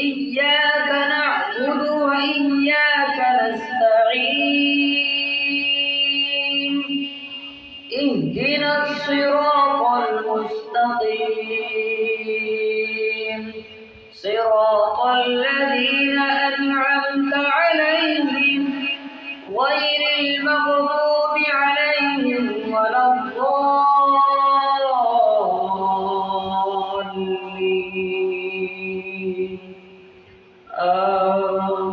إياك نعبد وإياك نستعين اهدنا الصراط المستقيم صراط الذين أنعمت عليهم غير المغضوب عليهم ولا الضالين آمين.